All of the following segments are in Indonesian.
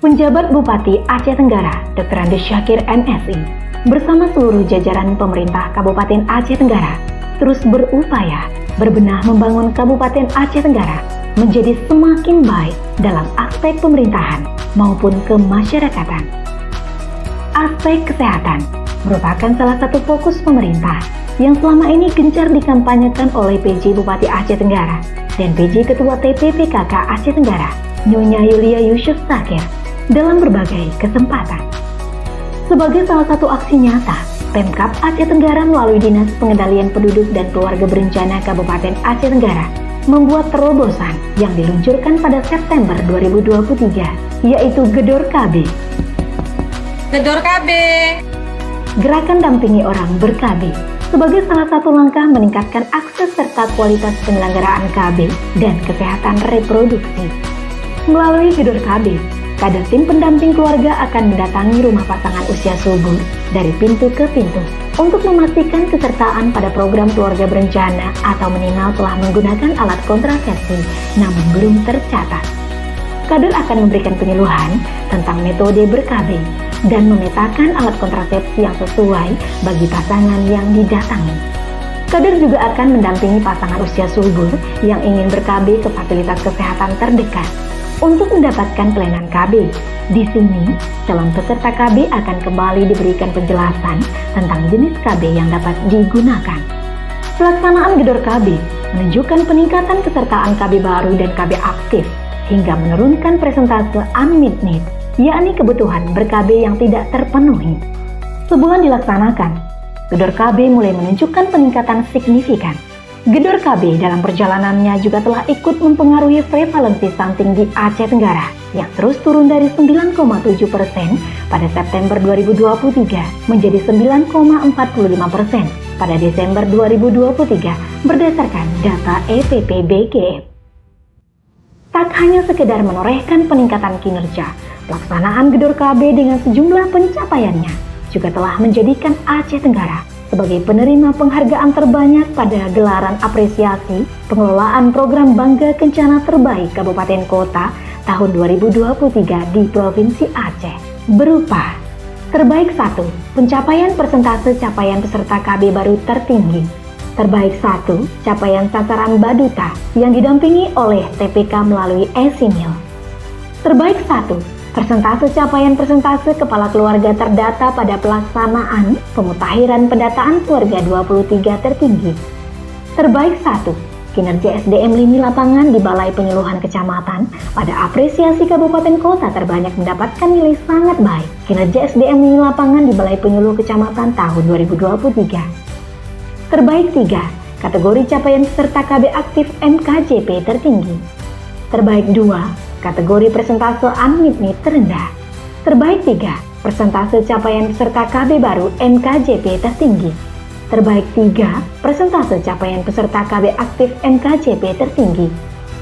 Penjabat Bupati Aceh Tenggara, Dr. Andes Syakir MSI, bersama seluruh jajaran pemerintah Kabupaten Aceh Tenggara, terus berupaya berbenah membangun Kabupaten Aceh Tenggara menjadi semakin baik dalam aspek pemerintahan maupun kemasyarakatan. Aspek kesehatan merupakan salah satu fokus pemerintah yang selama ini gencar dikampanyekan oleh PJ Bupati Aceh Tenggara dan PJ Ketua TPPKK Aceh Tenggara, Nyonya Yulia Yusuf Sakir, dalam berbagai kesempatan. Sebagai salah satu aksi nyata, Pemkab Aceh Tenggara melalui Dinas Pengendalian Penduduk dan Keluarga Berencana Kabupaten Aceh Tenggara membuat terobosan yang diluncurkan pada September 2023, yaitu Gedor KB. Gedor KB. Gerakan dampingi orang ber-KB sebagai salah satu langkah meningkatkan akses serta kualitas penyelenggaraan KB dan kesehatan reproduksi. Melalui Gedor KB, kader tim pendamping keluarga akan mendatangi rumah pasangan usia subur dari pintu ke pintu untuk memastikan kesertaan pada program keluarga berencana atau minimal telah menggunakan alat kontrasepsi namun belum tercatat. Kader akan memberikan penyuluhan tentang metode ber-KB dan memetakan alat kontrasepsi yang sesuai bagi pasangan yang didatangi. Kader juga akan mendampingi pasangan usia subur yang ingin ber-KB ke fasilitas kesehatan terdekat untuk mendapatkan pelayanan KB. Di sini, calon peserta KB akan kembali diberikan penjelasan tentang jenis KB yang dapat digunakan. Pelaksanaan Gedor KB menunjukkan peningkatan kesertaan KB baru dan KB aktif hingga menurunkan presentase unmet need, yakni kebutuhan ber-KB yang tidak terpenuhi. Sebulan dilaksanakan, Gedor KB mulai menunjukkan peningkatan signifikan. Gedor KB dalam perjalanannya juga telah ikut mempengaruhi prevalensi stunting di Aceh Tenggara yang terus turun dari 9,7% pada September 2023 menjadi 9,45% pada Desember 2023 berdasarkan data EPPBGF. Tak hanya sekedar menorehkan peningkatan kinerja, pelaksanaan Gedor KB dengan sejumlah pencapaiannya juga telah menjadikan Aceh Tenggara sebagai penerima penghargaan terbanyak pada gelaran apresiasi pengelolaan program Bangga Kencana Terbaik Kabupaten Kota tahun 2023 di Provinsi Aceh, berupa Terbaik 1, pencapaian persentase capaian peserta KB baru tertinggi. Terbaik 1, capaian sasaran Baduta yang didampingi oleh TPK melalui Esimil. Terbaik 1, persentase capaian persentase kepala keluarga terdata pada pelaksanaan pemutakhiran pendataan keluarga 23 tertinggi. Terbaik 1, kinerja SDM lini lapangan di Balai Penyuluhan Kecamatan pada apresiasi kabupaten kota terbanyak mendapatkan nilai sangat baik. Kinerja SDM lini lapangan di Balai Penyuluh Kecamatan tahun 2023. Terbaik 3, kategori capaian peserta KB aktif MKJP tertinggi. Terbaik 2, kategori persentase unmet need terendah. Terbaik 3, persentase capaian peserta KB baru MKJP tertinggi. Terbaik 3, persentase capaian peserta KB aktif MKJP tertinggi.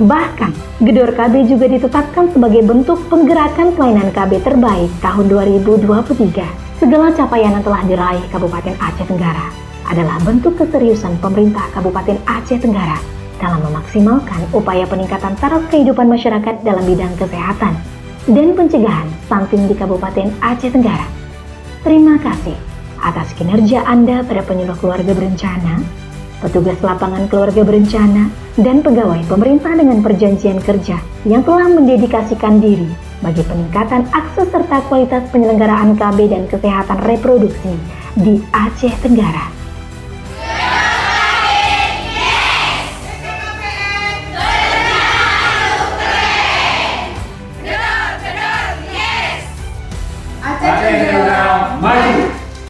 Bahkan, Gedor KB juga ditetapkan sebagai bentuk penggerakan pelayanan KB terbaik tahun 2023. Segala capaian yang telah diraih Kabupaten Aceh Tenggara adalah bentuk keseriusan pemerintah Kabupaten Aceh Tenggara dalam memaksimalkan upaya peningkatan taraf kehidupan masyarakat dalam bidang kesehatan dan pencegahan stunting di Kabupaten Aceh Tenggara. Terima kasih atas kinerja Anda pada penyuluh keluarga berencana, petugas lapangan keluarga berencana, dan pegawai pemerintah dengan perjanjian kerja yang telah mendedikasikan diri bagi peningkatan akses serta kualitas penyelenggaraan KB dan kesehatan reproduksi di Aceh Tenggara.